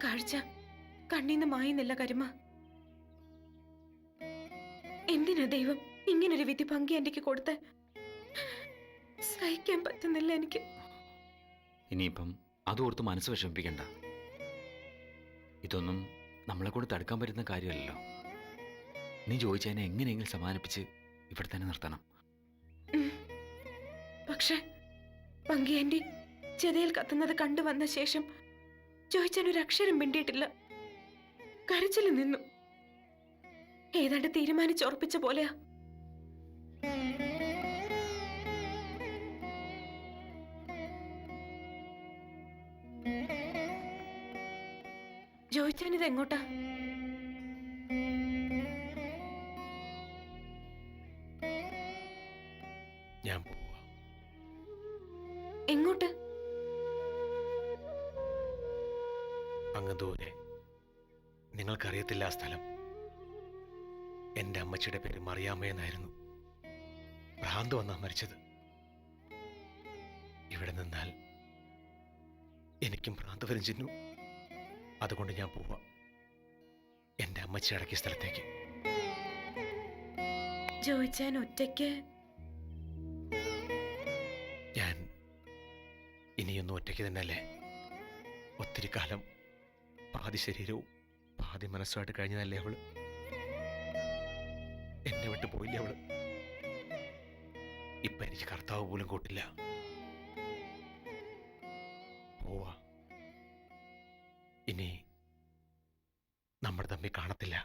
കാഴ്ച കണ്ണീന്ന് മായുന്നില്ല കരുമ. എന്തിനാ ദൈവം ഇങ്ങനൊരു വിധി പങ്കി എനിക്ക് കൊടുത്ത്? സഹിക്കാൻ പറ്റുന്നില്ല എനിക്ക്. ഇനിയിപ്പം അതോർത്ത് മനസ്സ് വിഷമിപ്പിക്കണ്ട. ഇതൊന്നും നമ്മളെ കൂടെ തടുക്കാൻ പറ്റുന്ന കാര്യമല്ലല്ലോ. നീ ചോദിച്ചതിനെ എങ്ങനെയെങ്കിലും സമാധാനിപ്പിച്ച് ഇവിടെ തന്നെ നിർത്തണം. പക്ഷെ പങ്കി ആന്റി ചെതയിൽ കത്തുന്നത് കണ്ടു വന്ന ശേഷം ചോദിച്ചൊരു അക്ഷരം മിണ്ടിയിട്ടില്ല. കരച്ചിൽ നിന്നു. ഏതാണ്ട് തീരുമാനിച്ചുറപ്പിച്ച പോലെയാ. ജോയിച്ചാനിത് എങ്ങോട്ടാ? ഞാൻ പോവാ. എങ്ങോട്ട്? അങ്ങ് ദൂരെ. നിങ്ങൾക്കറിയത്തില്ല ആ സ്ഥലം. എന്റെ അമ്മച്ചിയുടെ പേര് മറിയാമ്മയെന്നായിരുന്നു. ഭ്രാന്ത് വന്നാ മരിച്ചത്. ഇവിടെ നിന്നാൽ എനിക്കും ഭ്രാന്ത് വരും ചിന്നു. അതുകൊണ്ട് ഞാൻ പോവാ എന്റെ അമ്മച്ചി അടക്കിയ സ്ഥലത്തേക്ക്. ജോയിച്ചാൻ ഒറ്റയ്ക്ക്? ഞാൻ ഇനിയൊന്നും ഒറ്റയ്ക്ക് തന്നെയല്ലേ. ഒത്തിരി കാലം പാതി ശരീരവും പാതി മനസ്സുമായിട്ട് കഴിഞ്ഞതല്ലേ അവള്. എന്നെ വിട്ട് പോയില്ലേ അവള്. ഇപ്പൊ എനിക്ക് കർത്താവ് പോലും കൂട്ടില്ല. പോവാ. ഇനി നമ്മൾ തമ്മിൽ കാണത്തില്ല.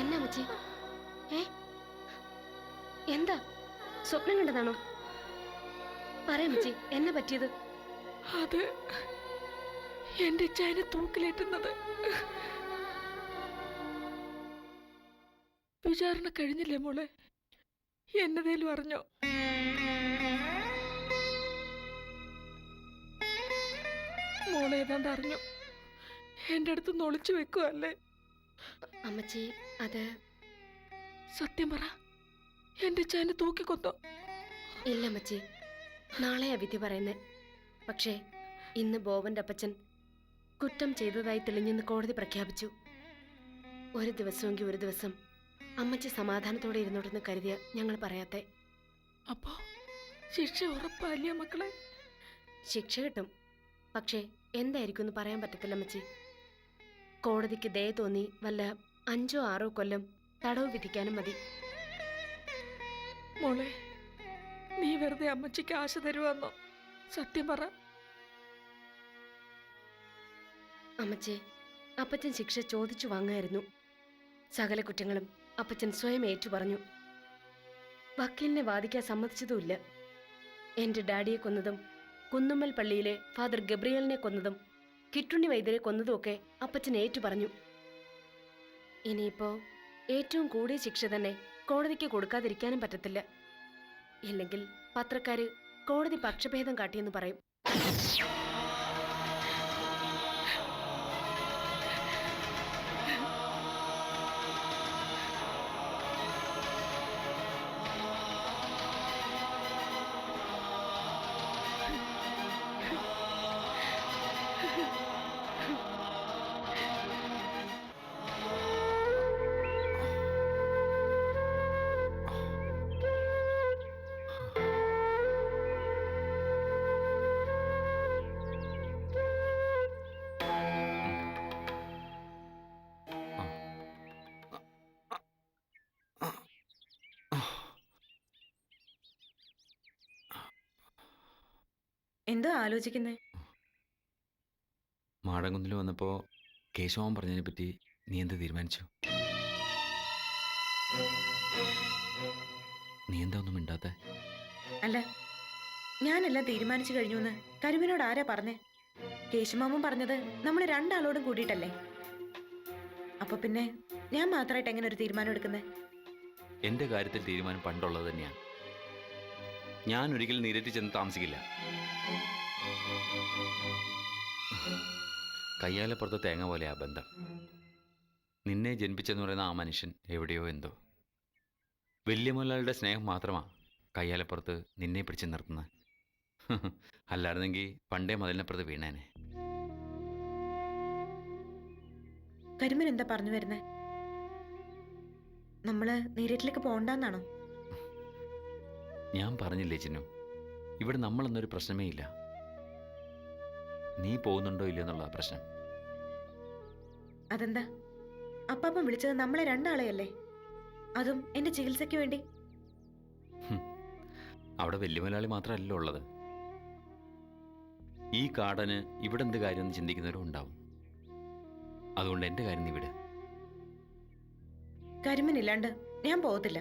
എന്നാ മച്ചി? എന്താ സ്വപ്നം കണ്ടതാണോ? പറയാം മച്ചി, എന്നാ പറ്റിയത്? അത് എന്റെ ചായനെ തൂക്കിലേറ്റുന്നത്. വിചാരണ കഴിഞ്ഞില്ലേ മോളെ? എന്നതേലും അറിഞ്ഞോ? മോളെ ഏതാണ്ട് അറിഞ്ഞു. എന്റെ അടുത്ത് നൊളിച്ചു വെക്കുവല്ലേ? അമ്മച്ചി, അത് സത്യം പറ, എന്റെ ചായനെ തൂക്കിക്കൊത്തോ? ഇല്ല അമ്മച്ചി, നാളെയാ വിധി പറയുന്നേ. പക്ഷേ ഇന്ന് ബോബന്റെ അപ്പച്ചൻ കുറ്റം ചെയ്തതായി തെളിഞ്ഞെന്ന് കോടതി പ്രഖ്യാപിച്ചു. ഒരു ദിവസമെങ്കിൽ ഒരു ദിവസം അമ്മച്ചി സമാധാനത്തോടെ ഇരുന്നോട്ടെന്ന് കരുതിയ ഞങ്ങൾ പറയാത്തെ. അപ്പോ ശിക്ഷ ഉറപ്പല്ലേ മക്കളെ? ശിക്ഷ കിട്ടും, പക്ഷേ എന്തായിരിക്കും എന്ന് പറയാൻ പറ്റത്തില്ല അമ്മച്ചി. കോടതിക്ക് ദയ തോന്നി വല്ല 5 or 6 കൊല്ലം തടവ് വിധിക്കാനും മതി. മോളെ, നീ വെറുതെ അമ്മച്ചിക്ക് ആശ തരുവാന്നോ? സത്യം പറ. അമ്മച്ചേ, അപ്പച്ചൻ ശിക്ഷ ചോദിച്ചു വാങ്ങായിരുന്നു. സകല കുറ്റങ്ങളും അപ്പച്ചൻ സ്വയം ഏറ്റു പറഞ്ഞു. വക്കീലിനെ വാദിക്കാൻ സമ്മതിച്ചതുമില്ല. എന്റെ ഡാഡിയെ കൊന്നതും കുന്നുമ്മൽ പള്ളിയിലെ ഫാദർ ഗബ്രിയലിനെ കൊന്നതും കിട്ടുണ്ണി വൈദ്യരെ കൊന്നതുമൊക്കെ അപ്പച്ചൻ ഏറ്റു പറഞ്ഞു. ഇനിയിപ്പോ ഏറ്റവും കൂടിയ ശിക്ഷ തന്നെ കോടതിക്ക് കൊടുക്കാതിരിക്കാനും പറ്റത്തില്ല. ഇല്ലെങ്കിൽ പത്രക്കാര് കോടതി പക്ഷഭേദം കാട്ടിയെന്ന് പറയും. എന്തോ ആലോചിക്കുന്നേ? മാടങ്കുന്നിൽ വന്നപ്പോൾ കേശവൻ പറഞ്ഞതിനെ പറ്റി നീ എന്ത് തീരുമാനിച്ചു? നീ എന്താ ഒന്നും മിണ്ടാത്ത? അല്ല, ഞാനെല്ലാം തീരുമാനിച്ചു കഴിഞ്ഞു എന്ന് കരുവിനോട് ആരാ പറഞ്ഞേ? കേശുമാമൻ പറഞ്ഞത് നമ്മൾ രണ്ടാളോടും കൂടിയിട്ടല്ലേ? അപ്പൊ പിന്നെ ഞാൻ മാത്രമായിട്ട് എങ്ങനെ ഒരു തീരുമാനം എടുക്കുന്നേ? എൻ്റെ കാര്യത്തിൽ തീരുമാനം പണ്ടുള്ളത് തന്നെയാണ്. ഞാൻ ഒരിക്കലും നീരറ്റി ചെന്ന് താമസിക്കില്ല. കയ്യാലപ്പുറത്ത് തേങ്ങ പോലെ ആ ബന്ധം. നിന്നെ ജനിപ്പിച്ചെന്ന് പറയുന്ന ആ മനുഷ്യൻ എവിടെയോ എന്തോ. വലിയ മുതലാളിയുടെ സ്നേഹം മാത്രമാണ് കയ്യാലപ്പുറത്ത് നിന്നെ പിടിച്ച് നിർത്തുന്നത്. അല്ലായിരുന്നെങ്കിൽ പണ്ടേ മതിലിനപ്പുറത്ത് വീണേനെ. കരിമൻ എന്താ പറഞ്ഞു വരുന്നേ? നമ്മള് നീരറ്റിലേക്ക് പോണ്ടെന്നാണോ? ഞാൻ പറഞ്ഞില്ലേ ചിന്നു, ഇവിടെ നമ്മളെന്നൊരു പ്രശ്നമേ ഇല്ല. നീ പോകുന്നുണ്ടോ ഇല്ലയോ എന്നുള്ള പ്രശ്നം. അതെന്താ? അപ്പാപ്പൻ വിളിച്ചത് നമ്മളെ രണ്ടാളെയല്ലേ? അതും എന്റെ ചികിത്സയ്ക്ക് വേണ്ടി. അവിടെ വലിയ മുതലാളി മാത്രമല്ലല്ലോ ഉള്ളത്. ഈ കാടന് ഇവിടെ എന്ത് കാര്യമെന്ന് ചിന്തിക്കുന്നവരും ഉണ്ടാവും. അതുകൊണ്ട് എൻ്റെ കാര്യം നീ വിട്. കരിമനില്ലാണ്ട് ഞാൻ പോകത്തില്ല.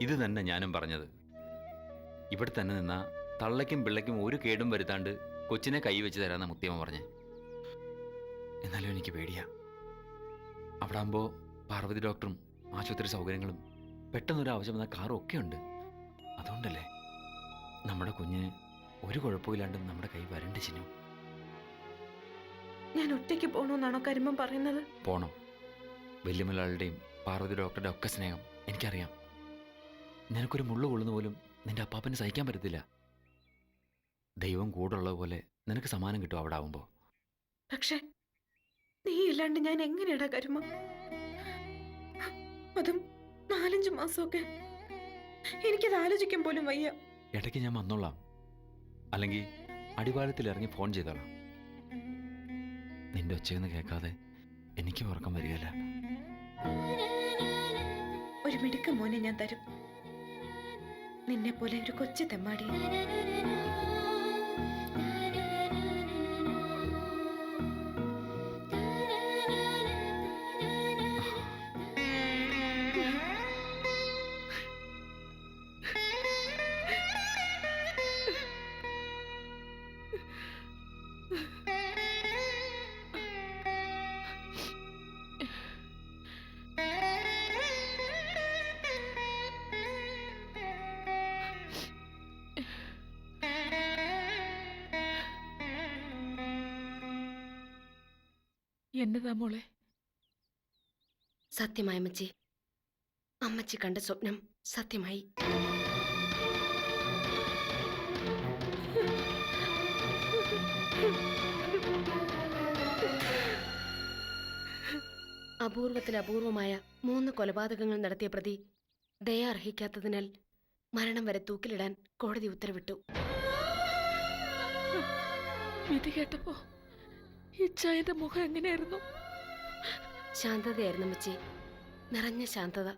ഇത് തന്നെ ഞാനും പറഞ്ഞത്. ഇവിടെ തന്നെ നിന്നാ തള്ളയ്ക്കും പിള്ളയ്ക്കും ഒരു കേടും വരുത്താണ്ട് കൊച്ചിനെ കൈവച്ച് തരാമെന്ന മുത്തിയമ്മ പറഞ്ഞേ. എന്നാലും എനിക്ക് പേടിയാ. അവിടെ ആകുമ്പോൾ പാർവതി ഡോക്ടറും ആശുപത്രി സൗകര്യങ്ങളും പെട്ടെന്നൊരു ആവശ്യം വന്ന കാറും ഒക്കെ ഉണ്ട്. അതുകൊണ്ടല്ലേ നമ്മുടെ കുഞ്ഞിന് ഒരു കുഴപ്പമില്ലാണ്ട് നമ്മുടെ കൈ വരണ്ട ചിന്നു. ഞാൻ ഒറ്റയ്ക്ക് പോകണമെന്നാണോ കരിമൻ പറയുന്നത്? പോണം. വല്യമ്മലാളുടെയും പാർവതി ഡോക്ടറുടെ ഒക്കെ സ്നേഹം എനിക്കറിയാം. നിനക്കൊരു മുള്ളു കൊള്ളുന്ന പോലും നിന്റെ അപ്പാപ്പന് സഹിക്കാൻ പറ്റത്തില്ല. ദൈവം കൂടുള്ളത് പോലെ നിനക്ക് സമ്മാനം കിട്ടും അവിടെ ആവുമ്പോൾ. പക്ഷെ നീ ഇല്ലാണ്ട് ഞാൻ എങ്ങനെയാടാ കരുമ? അതും 4-5 മാസമൊക്കെ. എനിക്കത് ആലോചിക്കാൻ പോലും വയ്യ. ഇടയ്ക്ക് ഞാൻ വന്നോളാം. അല്ലെങ്കിൽ അടിവാരത്തിൽ ഇറങ്ങി ഫോൺ ചെയ്തോളാം. നിന്റെ ഒച്ചയൊന്നും കേൾക്കാതെ എനിക്ക് ഉറക്കം വരികയില്ല. ഒരു മിടുക്ക മോനെ ഞാൻ തരും. നിന്നെ പോലെ ഒരു കൊച്ചു തെമ്മാടി. എന്നതാ മോളെ? സത്യമായി അമ്മച്ചി. അമ്മച്ചി കണ്ട സ്വപ്നം സത്യമായി. അപൂർവത്തിൽ അപൂർവമായ 3 കൊലപാതകങ്ങൾ നടത്തിയ പ്രതി ദയ അർഹിക്കാത്തതിനാൽ മരണം വരെ തൂക്കിലിടാൻ കോടതി ഉത്തരവിട്ടു. വിധി കേട്ടപ്പോ ഇച്ചായന്റെ മുഖം എങ്ങനെയായിരുന്നു? ശാന്തതയായിരുന്നു അമ്മച്ചി, നിറഞ്ഞ ശാന്തത.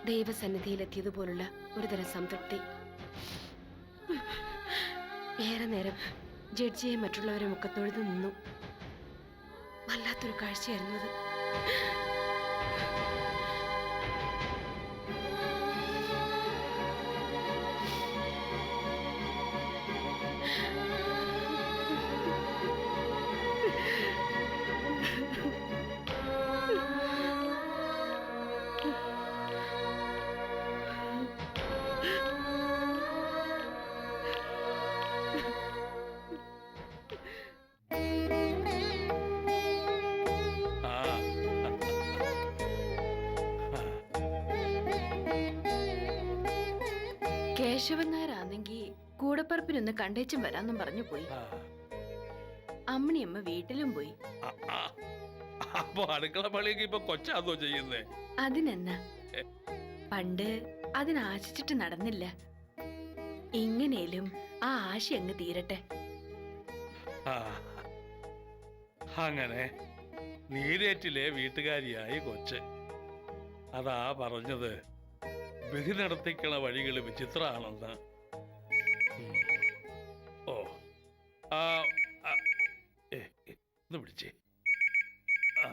ദൈവസന്നിധിയിലെത്തിയതുപോലുള്ള ഒരുതരം സംതൃപ്തി. ഏറെ നേരം ജഡ്ജിയെ മറ്റുള്ളവരും ഒക്കെ തൊഴുതു നിന്നു. വല്ലാത്തൊരു കാഴ്ചയായിരുന്നു അത്. കേശവൻ നായരാണെങ്കി കൂടപ്പറപ്പിനൊന്ന് കണ്ടേച്ചും വരാന്നും പറഞ്ഞു പോയി. അമ്മണിയമ്മ വീട്ടിലും പോയി. അപ്പൊ അടുക്കള പണിയൊക്കെ ഇപ്പൊ കൊച്ചാന്നോ ചെയ്യുന്നേ? അതിനെന്നാ, പണ്ട് അതിനാശിച്ചിട്ട് നടന്നില്ല. എങ്ങനെയും ആ ആശ അങ്ങ് തീരട്ടെ. അങ്ങനെ നീരേറ്റിലെ വീട്ടുകാരിയായി കൊച്ച്. അതാ പറഞ്ഞത്, വിധി നടത്തിക്കണ വഴികൾ വിചിത്രമാണെന്ന്. ഓ ആ ആ, ഒന്ന് പിടിച്ചേ. ആ.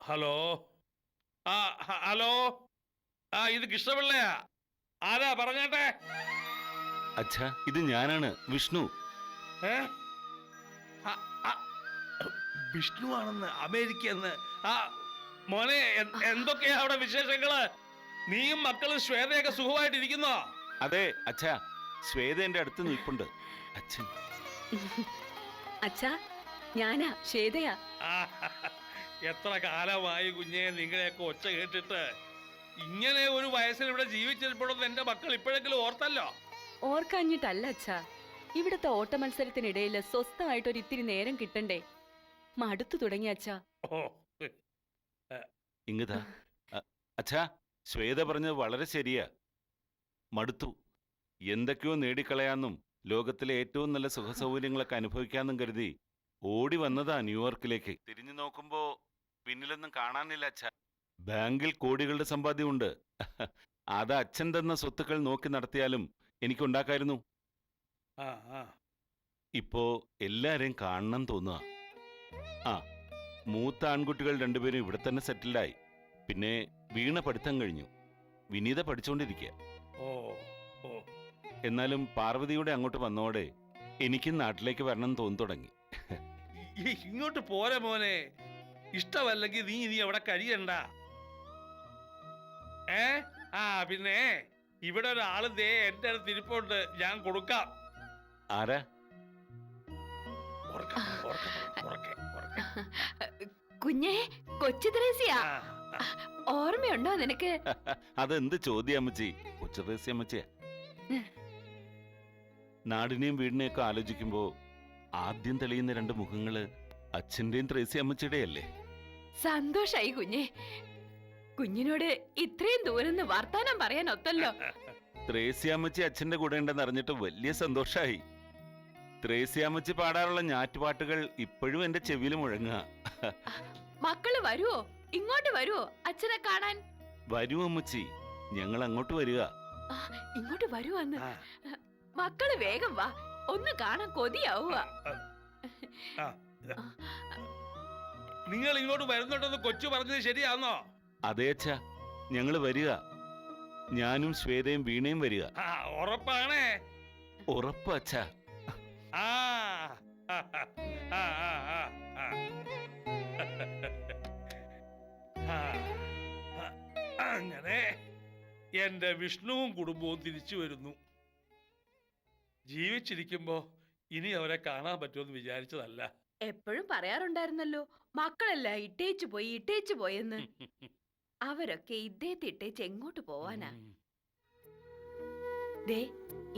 ഹലോ ഹലോ ഇത് കൃഷ്ണപിള്ളയാ. ആരാ പറഞ്ഞാട്ടെ? അച്ഛാ, ഇത് ഞാനാണ്, വിഷ്ണു. ഏ വിഷ്ണു ആണെന്ന്, അമേരിക്കന്ന്. ആ മോനെ, എന്തൊക്കെയാ അവിടെ വിശേഷങ്ങള്? നീയും മക്കളും ശ്വേതയൊക്കെ സുഖമായിട്ടിരിക്കുന്നോ? അതെ അച്ഛാ, ശ്വേത എന്റെ അടുത്ത് നിൽപ്പുണ്ട്. അച്ഛൻ അച്ഛാ, ഞാനാ ശ്വേതയാ. ആ, എത്ര കാലമായി കുഞ്ഞെ നിങ്ങളെയൊക്കെ ഒച്ച കേട്ടിട്ട്. ഇങ്ങനെ ഒരു വയസ്സിൽ ഇവിടെ ജീവിച്ചിരിപ്പോഴൊന്നും എന്റെ മക്കൾ ഇപ്പോഴെങ്കിലും ഓർത്തല്ലോ. ഓർക്കഞ്ഞിട്ടല്ല അച്ഛാ, ഇവിടുത്തെ ഓട്ട മത്സരത്തിനിടയിൽ സ്വസ്ഥമായിട്ടൊരു ഇത്തിരി നേരം കിട്ടണ്ടേ? മടുത്തു തുടങ്ങി അച്ഛാ. ഓ ഇങ്ങതാ. അച്ഛാ, ശ്വേത പറഞ്ഞത് വളരെ ശരിയാ. മടുത്തു. എന്തൊക്കെയോ നേടിക്കളയാന്നും ലോകത്തിലെ ഏറ്റവും നല്ല സുഖസൗകര്യങ്ങളൊക്കെ അനുഭവിക്കാന്നും കരുതി ഓടി വന്നതാ ന്യൂയോർക്കിലേക്ക്. തിരിഞ്ഞു നോക്കുമ്പോ പിന്നിലൊന്നും കാണാനില്ല അച്ഛാ. ബാങ്കിൽ കോടികളുടെ സമ്പാദ്യമുണ്ട്. അത് അച്ഛൻ തന്ന സ്വത്തുക്കൾ നോക്കി നടത്തിയാലും എനിക്കുണ്ടാക്കായിരുന്നു. ആ ആ ഇപ്പോ എല്ലാരെയും കാണണം തോന്നുക. ആ, മൂത്ത ആൺകുട്ടികൾ രണ്ടുപേരും ഇവിടെ തന്നെ സെറ്റിൽഡായി. പിന്നെ വീണ പഠിത്തം കഴിഞ്ഞു, വിനീത പഠിച്ചുകൊണ്ടിരിക്കുക. ഓ ഓ എന്നാലും പാർവതിയുടെ അങ്ങോട്ട് വന്നോടെ എനിക്കും നാട്ടിലേക്ക് വരണം തോന്നി തുടങ്ങി. ഇങ്ങോട്ട് പോരെ മോനെ. ഇഷ്ടമല്ലെങ്കിൽ നീ ഇനി അവിടെ കഴിയണ്ട. ആ പിന്നെ ഇവിടെ ഒരാള് ദേ എന്റെ അടുത്ത് ഇരിപ്പുണ്ട്, ഞാൻ കൊടുക്കാം. ആരാ? ഉറക്കെ, ഉറക്കെ, ഉറക്കെ, ഉറക്കെ. കുഞ്ഞേ, കൊച്ചു ത്രേസ്യാ. ആ, ആ. ഓർമ്മയുണ്ടോ നിനക്ക്? അതെന്ത് ചോദ്യം അമ്മച്ചി? കൊച്ചുറേസി അമ്മച്ചിയാ. നാടിനെയും വീടിനെയൊക്കെ ആലോചിക്കുമ്പോ ആദ്യം തെളിയുന്ന രണ്ട് മുഖങ്ങള് അച്ഛന്റെയും ത്രേസി അമ്മച്ചിയുടെയല്ലേ? സന്തോഷായി കുഞ്ഞേ. കുഞ്ഞിനോട് ഇത്രയും ദൂരം വർത്താനം പറയാൻ ഒത്തല്ലോ. ത്രേസി അമ്മച്ചി അച്ഛന്റെ കൂടെ ഉണ്ടെന്ന് അറിഞ്ഞിട്ട് വലിയ സന്തോഷായി. ത്രേസി അമ്മച്ചി പാടാറുള്ള ഞാറ്റുപാട്ടുകൾ ഇപ്പോഴും എന്റെ ചെവിയിൽ മുഴങ്ങുക. മക്കള് വരുവോ? ഇങ്ങോട്ട് വരുവോ അച്ഛനെ കാണാൻ? വരൂ അമ്മച്ചി, ഞങ്ങൾ അങ്ങോട്ട് വരിക. ആ, ഇങ്ങോട്ട് വരുവാന്ന്. ആ. മക്കള് വേഗം വാ, ഒന്ന് കാണാൻ കൊതിയാവുക. ആ, ഇതാ. നിങ്ങൾ ഇങ്ങോട്ട് വരുന്നുണ്ടെന്ന് കൊച്ചു പറഞ്ഞത് ശരിയാണോ? അതേ അച്ഛാ, ഞങ്ങള് വരിക. ഞാനും ശ്വേതയും വീണയും വരിക. ആ, ഉറപ്പാണേ. ഉറപ്പ് അച്ഛാ. ആ ആ, ആ, ആ, ആ, ആ. ആ, അങ്ങനെ എന്റെ വിഷ്ണുവും കുടുംബവും തിരിച്ചു വരുന്നു. ജീവിച്ചിരിക്കുമ്പോ ഇനി അവരെ കാണാൻ പറ്റുമെന്ന് വിചാരിച്ചതല്ല. എപ്പോഴും പറയാറുണ്ടായിരുന്നല്ലോ, മക്കളല്ല ഇട്ടേച്ചു പോയെന്ന്. അവരൊക്കെ ഇദ്ദേഹത്തെ ഇട്ടേച്ച് എങ്ങോട്ട് പോവാനാ? ദേ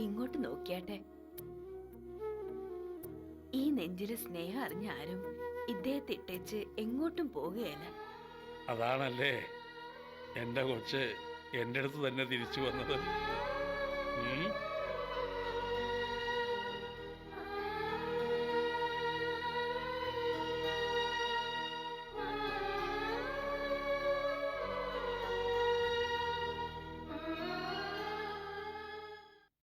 ഇങ്ങോട്ട് നോക്കിയാട്ടെ. ഈ നെഞ്ചിലെ സ്നേഹം അറിഞ്ഞ ആരും ഇദ്ദേഹത്തെ ഇട്ടേച്ച് എങ്ങോട്ടും പോകുകയല്ല. അതാണല്ലേ എന്റെ കൊച്ച് എന്റെ അടുത്ത് തന്നെ തിരിച്ചു വന്നത്.